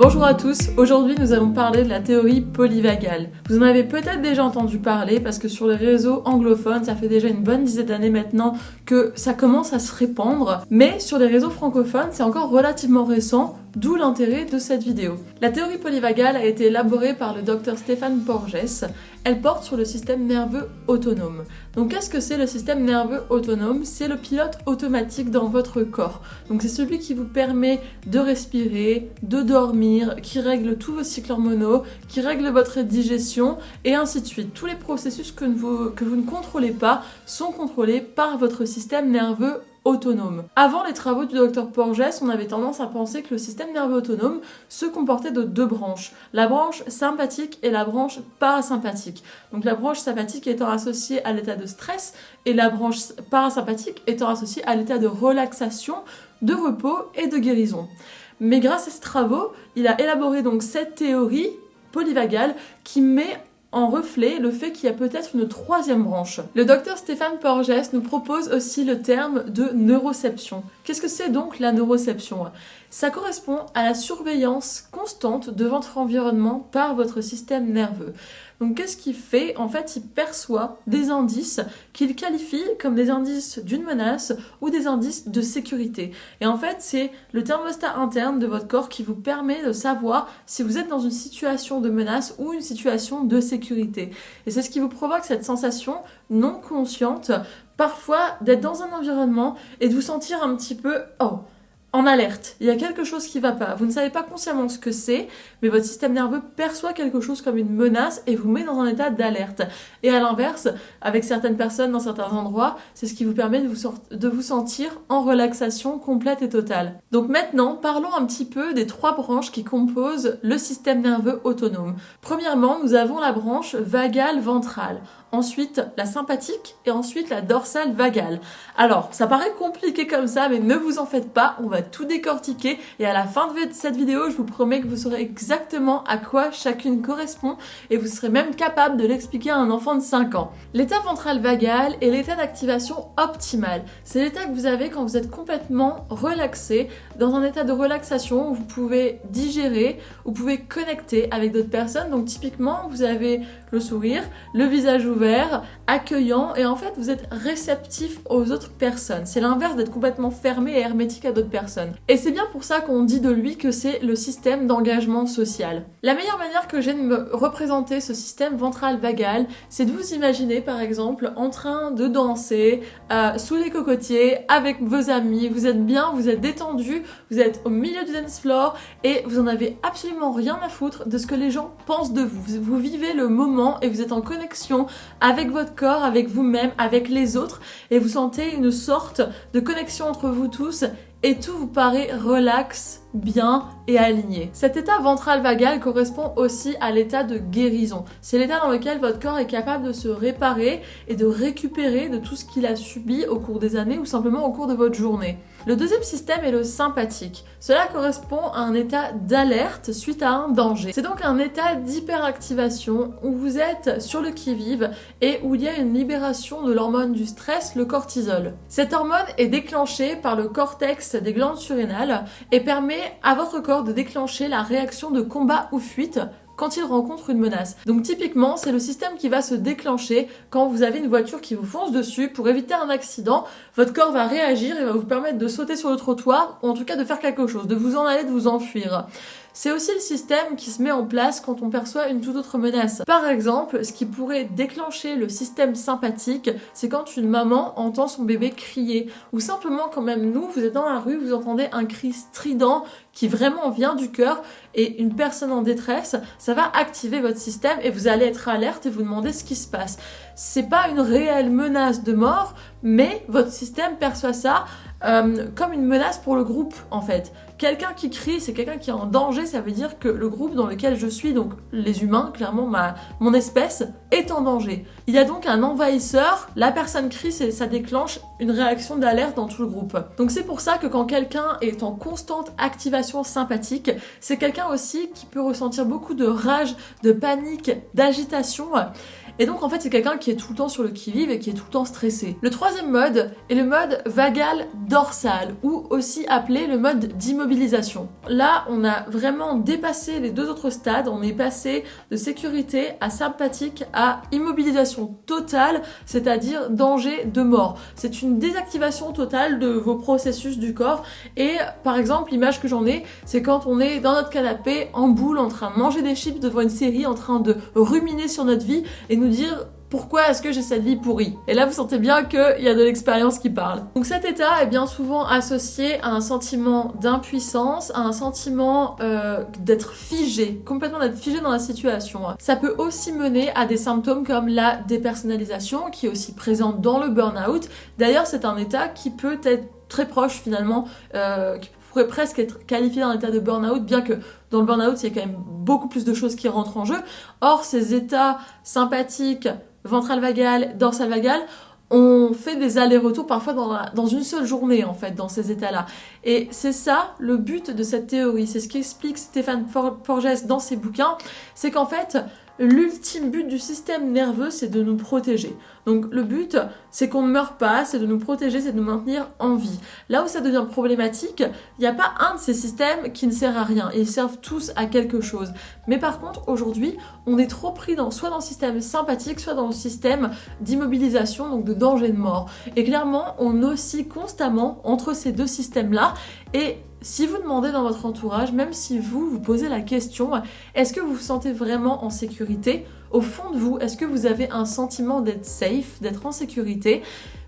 Bonjour à tous, aujourd'hui nous allons parler de la théorie polyvagale. Vous en avez peut-être déjà entendu parler parce que sur les réseaux anglophones, ça fait déjà une bonne dizaine d'années maintenant que ça commence à se répandre, mais sur les réseaux francophones, c'est encore relativement récent, d'où l'intérêt de cette vidéo. La théorie polyvagale a été élaborée par le docteur Stéphane Porges. Elle porte sur le système nerveux autonome. Donc qu'est-ce que c'est le système nerveux autonome? C'est le pilote automatique dans votre corps. Donc c'est celui qui vous permet de respirer, de dormir, qui règle tous vos cycles hormonaux, qui règle votre digestion et ainsi de suite. Tous les processus que vous ne contrôlez pas sont contrôlés par votre système nerveux autonome. Avant les travaux du docteur Porges, on avait tendance à penser que le système nerveux autonome se comportait de deux branches, la branche sympathique et la branche parasympathique. Donc la branche sympathique étant associée à l'état de stress et la branche parasympathique étant associée à l'état de relaxation, de repos et de guérison. Mais grâce à ces travaux, il a élaboré donc cette théorie polyvagale qui met en reflet le fait qu'il y a peut-être une troisième branche. Le docteur Stéphane Porges nous propose aussi le terme de neuroception. Qu'est-ce que c'est donc la neuroception? Ça correspond à la surveillance constante de votre environnement par votre système nerveux. Donc qu'est-ce qu'il fait? En fait, il perçoit des indices qu'il qualifie comme des indices d'une menace ou des indices de sécurité. Et en fait, c'est le thermostat interne de votre corps qui vous permet de savoir si vous êtes dans une situation de menace ou une situation de sécurité. Et c'est ce qui vous provoque cette sensation non consciente, parfois d'être dans un environnement et de vous sentir un petit peu en alerte, il y a quelque chose qui ne va pas. Vous ne savez pas consciemment ce que c'est, mais votre système nerveux perçoit quelque chose comme une menace et vous met dans un état d'alerte. Et à l'inverse, avec certaines personnes dans certains endroits, c'est ce qui vous permet de vous sentir en relaxation complète et totale. Donc maintenant, parlons un petit peu des trois branches qui composent le système nerveux autonome. Premièrement, nous avons la branche vagale ventrale. Ensuite la sympathique et ensuite la dorsale vagale. Alors, ça paraît compliqué comme ça, mais ne vous en faites pas, on va tout décortiquer et à la fin de cette vidéo, je vous promets que vous saurez exactement à quoi chacune correspond et vous serez même capable de l'expliquer à un enfant de 5 ans. L'état ventral vagal est l'état d'activation optimale. C'est l'état que vous avez quand vous êtes complètement relaxé, dans un état de relaxation où vous pouvez digérer, où vous pouvez connecter avec d'autres personnes. Donc typiquement, vous avez le sourire, le visage ouvert, accueillant et en fait vous êtes réceptif aux autres personnes. C'est l'inverse d'être complètement fermé et hermétique à d'autres personnes. Et c'est bien pour ça qu'on dit de lui que c'est le système d'engagement social. La meilleure manière que j'ai de me représenter ce système ventral vagal, c'est de vous imaginer par exemple en train de danser sous les cocotiers avec vos amis, vous êtes bien, vous êtes détendu, vous êtes au milieu du dance floor et vous en avez absolument rien à foutre de ce que les gens pensent de vous. Vous vivez le moment et vous êtes en connexion avec votre corps, avec vous-même, avec les autres et vous sentez une sorte de connexion entre vous tous et tout vous paraît relax, bien et aligné. Cet état ventral vagal correspond aussi à l'état de guérison. C'est l'état dans lequel votre corps est capable de se réparer et de récupérer de tout ce qu'il a subi au cours des années ou simplement au cours de votre journée. Le deuxième système est le sympathique. Cela correspond à un état d'alerte suite à un danger. C'est donc un état d'hyperactivation où vous êtes sur le qui-vive et où il y a une libération de l'hormone du stress, le cortisol. Cette hormone est déclenchée par le cortex des glandes surrénales et permet à votre corps de déclencher la réaction de combat ou fuite quand il rencontre une menace. Donc typiquement, c'est le système qui va se déclencher quand vous avez une voiture qui vous fonce dessus pour éviter un accident. Votre corps va réagir et va vous permettre de sauter sur le trottoir ou en tout cas de faire quelque chose, de vous en aller, de vous enfuir. C'est aussi le système qui se met en place quand on perçoit une toute autre menace. Par exemple, ce qui pourrait déclencher le système sympathique, c'est quand une maman entend son bébé crier. Ou simplement quand même vous êtes dans la rue, vous entendez un cri strident qui vraiment vient du cœur et une personne en détresse, ça va activer votre système et vous allez être alerte et vous demander ce qui se passe. C'est pas une réelle menace de mort, mais votre système perçoit ça comme une menace pour le groupe en fait. Quelqu'un qui crie, c'est quelqu'un qui est en danger, ça veut dire que le groupe dans lequel je suis, donc les humains, clairement mon espèce, est en danger. Il y a donc un envahisseur, la personne crie, ça déclenche une réaction d'alerte dans tout le groupe. Donc c'est pour ça que quand quelqu'un est en constante activation sympathique, c'est quelqu'un aussi qui peut ressentir beaucoup de rage, de panique, d'agitation. Et donc en fait c'est quelqu'un qui est tout le temps sur le qui-vive et qui est tout le temps stressé. Le troisième mode est le mode vagal dorsal, ou aussi appelé le mode d'immobilisation. Là on a vraiment dépassé les deux autres stades, on est passé de sécurité à sympathique à immobilisation totale, c'est-à-dire danger de mort. C'est une désactivation totale de vos processus du corps. Et par exemple l'image que j'en ai, c'est quand on est dans notre canapé en boule en train de manger des chips devant une série, en train de ruminer sur notre vie et nous dire pourquoi est-ce que j'ai cette vie pourrie? Et là, vous sentez bien qu'il y a de l'expérience qui parle. Donc cet état est bien souvent associé à un sentiment d'impuissance, à un sentiment d'être figé, complètement d'être figé dans la situation. Ça peut aussi mener à des symptômes comme la dépersonnalisation, qui est aussi présente dans le burn-out. D'ailleurs, c'est un état qui peut être très proche finalement, qui pourrait presque être qualifié d'un état de burn-out, bien que dans le burn-out, il y a quand même beaucoup plus de choses qui rentrent en jeu. Or, ces états sympathiques, ventral vagal, dorsal vagal, on fait des allers-retours parfois dans une seule journée en fait, dans ces états-là. Et c'est ça le but de cette théorie, c'est ce qu'explique Stéphane Porges dans ses bouquins, c'est qu'en fait, l'ultime but du système nerveux, c'est de nous protéger. Donc le but, c'est qu'on ne meure pas, c'est de nous protéger, c'est de nous maintenir en vie. Là où ça devient problématique, il n'y a pas un de ces systèmes qui ne sert à rien. Ils servent tous à quelque chose. Mais par contre, aujourd'hui, on est trop pris soit dans le système sympathique, soit dans le système d'immobilisation, donc de danger de mort. Et clairement, on oscille constamment entre ces deux systèmes-là. Et si vous demandez dans votre entourage, même si vous posez la question, est-ce que vous vous sentez vraiment en sécurité? Au fond de vous, est-ce que vous avez un sentiment d'être safe, d'être en sécurité?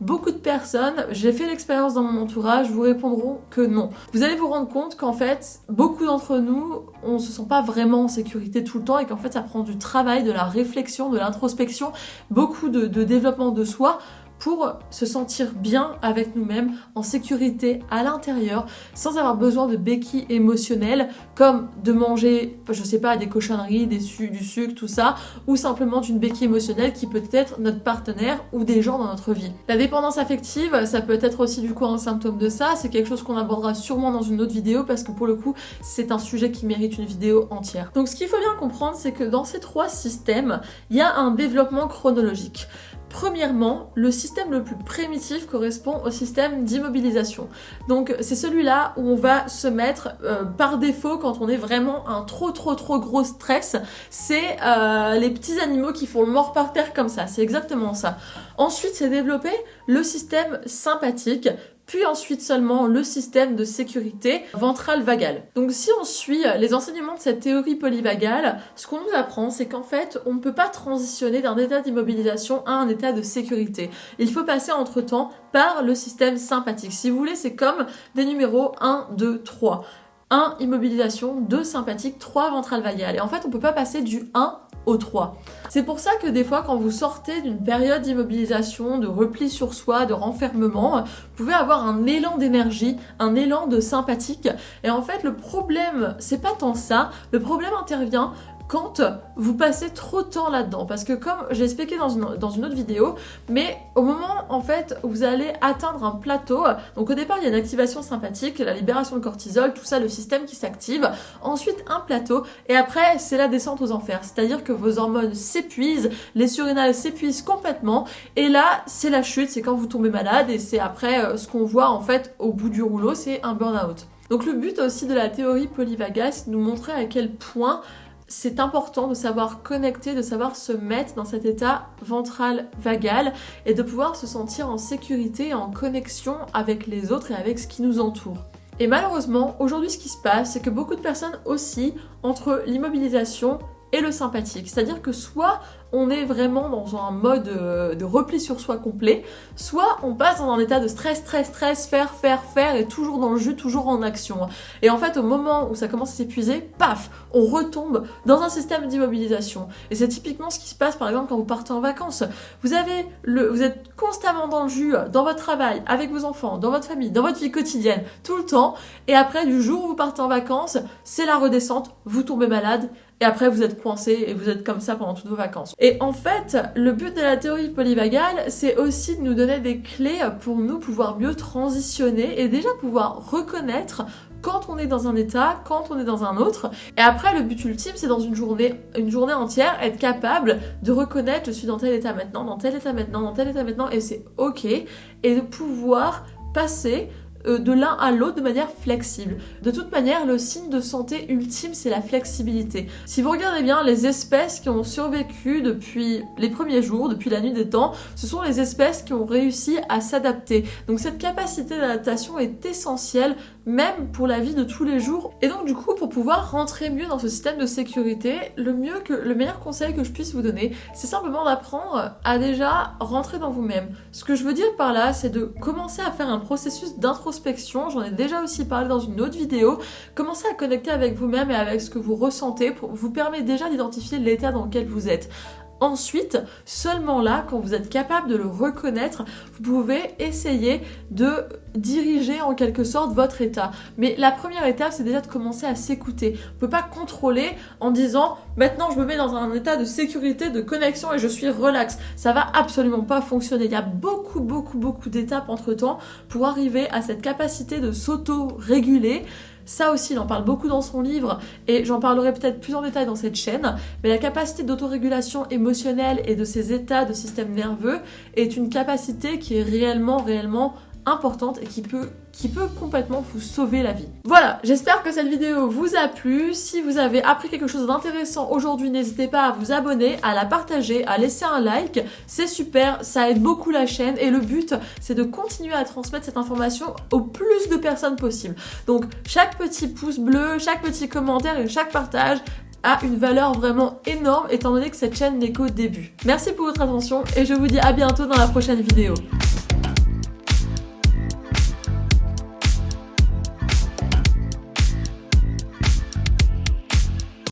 Beaucoup de personnes, j'ai fait l'expérience dans mon entourage, vous répondront que non. Vous allez vous rendre compte qu'en fait, beaucoup d'entre nous, on se sent pas vraiment en sécurité tout le temps et qu'en fait, ça prend du travail, de la réflexion, de l'introspection, beaucoup de développement de soi pour se sentir bien avec nous-mêmes, en sécurité à l'intérieur, sans avoir besoin de béquilles émotionnelles, comme de manger, je sais pas, des cochonneries, du sucre, tout ça, ou simplement d'une béquille émotionnelle qui peut être notre partenaire ou des gens dans notre vie. La dépendance affective, ça peut être aussi du coup un symptôme de ça, c'est quelque chose qu'on abordera sûrement dans une autre vidéo, parce que pour le coup, c'est un sujet qui mérite une vidéo entière. Donc ce qu'il faut bien comprendre, c'est que dans ces trois systèmes, il y a un développement chronologique. Premièrement, le système le plus primitif correspond au système d'immobilisation. Donc c'est celui-là où on va se mettre par défaut quand on est vraiment un trop gros stress. C'est les petits animaux qui font le mort par terre comme ça, c'est exactement ça. Ensuite, c'est développé le système sympathique, puis ensuite seulement le système de sécurité ventral vagal. Donc si on suit les enseignements de cette théorie polyvagale, ce qu'on nous apprend, c'est qu'en fait, on ne peut pas transitionner d'un état d'immobilisation à un état de sécurité. Il faut passer entre-temps par le système sympathique. Si vous voulez, c'est comme des numéros 1, 2, 3. 1, immobilisation, 2, sympathique, 3, ventral vagal. Et en fait, on ne peut pas passer du 1 au 3. C'est pour ça que des fois, quand vous sortez d'une période d'immobilisation, de repli sur soi, de renfermement, vous pouvez avoir un élan d'énergie, un élan de sympathique. Et en fait, le problème, c'est pas tant ça. Le problème intervient quand vous passez trop de temps là-dedans. Parce que comme j'ai expliqué dans une autre vidéo, mais au moment en fait où vous allez atteindre un plateau, donc au départ il y a une activation sympathique, la libération de cortisol, tout ça, le système qui s'active, ensuite un plateau, et après c'est la descente aux enfers. C'est-à-dire que vos hormones s'épuisent, les surrénales s'épuisent complètement, et là c'est la chute, c'est quand vous tombez malade, et c'est après ce qu'on voit en fait au bout du rouleau, c'est un burn-out. Donc le but aussi de la théorie polyvagale, c'est de nous montrer à quel point c'est important de savoir connecter, de savoir se mettre dans cet état ventral vagal et de pouvoir se sentir en sécurité et en connexion avec les autres et avec ce qui nous entoure. Et malheureusement, aujourd'hui ce qui se passe, c'est que beaucoup de personnes oscillent entre l'immobilisation et le sympathique. C'est-à-dire que soit on est vraiment dans un mode de repli sur soi complet, soit on passe dans un état de stress, faire, et toujours dans le jus, toujours en action. Et en fait, au moment où ça commence à s'épuiser, paf, on retombe dans un système d'immobilisation. Et c'est typiquement ce qui se passe, par exemple, quand vous partez en vacances. Vous êtes constamment dans le jus, dans votre travail, avec vos enfants, dans votre famille, dans votre vie quotidienne, tout le temps. Et après, du jour où vous partez en vacances, c'est la redescente, vous tombez malade, et après vous êtes coincé et vous êtes comme ça pendant toutes vos vacances. Et en fait, le but de la théorie polyvagale, c'est aussi de nous donner des clés pour nous pouvoir mieux transitionner et déjà pouvoir reconnaître quand on est dans un état, quand on est dans un autre. Et après, le but ultime, c'est dans une journée entière, être capable de reconnaître je suis dans tel état maintenant, dans tel état maintenant, dans tel état maintenant, et c'est ok, et de pouvoir passer de l'un à l'autre de manière flexible. De toute manière, le signe de santé ultime, c'est la flexibilité. Si vous regardez bien, les espèces qui ont survécu depuis les premiers jours, depuis la nuit des temps, ce sont les espèces qui ont réussi à s'adapter. Donc cette capacité d'adaptation est essentielle, même pour la vie de tous les jours. Et donc du coup, pour pouvoir rentrer mieux dans ce système de sécurité, le meilleur conseil que je puisse vous donner, c'est simplement d'apprendre à déjà rentrer dans vous-même. Ce que je veux dire par là, c'est de commencer à faire un processus d'introspection. J'en ai déjà aussi parlé dans une autre vidéo. Commencez à connecter avec vous-même et avec ce que vous ressentez vous permet déjà d'identifier l'état dans lequel vous êtes. Ensuite, seulement là, quand vous êtes capable de le reconnaître, vous pouvez essayer de diriger en quelque sorte votre état. Mais la première étape, c'est déjà de commencer à s'écouter. On ne peut pas contrôler en disant « maintenant je me mets dans un état de sécurité, de connexion et je suis relax ». Ça va absolument pas fonctionner. Il y a beaucoup d'étapes entre-temps pour arriver à cette capacité de s'auto-réguler. Ça aussi, il en parle beaucoup dans son livre et j'en parlerai peut-être plus en détail dans cette chaîne, mais la capacité d'autorégulation émotionnelle et de ces états de système nerveux est une capacité qui est réellement importante et qui peut complètement vous sauver la vie. Voilà, j'espère que cette vidéo vous a plu. Si vous avez appris quelque chose d'intéressant aujourd'hui, n'hésitez pas à vous abonner, à la partager, à laisser un like. C'est super, ça aide beaucoup la chaîne et le but, c'est de continuer à transmettre cette information au plus de personnes possible. Donc, chaque petit pouce bleu, chaque petit commentaire et chaque partage a une valeur vraiment énorme étant donné que cette chaîne n'est qu'au début. Merci pour votre attention et je vous dis à bientôt dans la prochaine vidéo.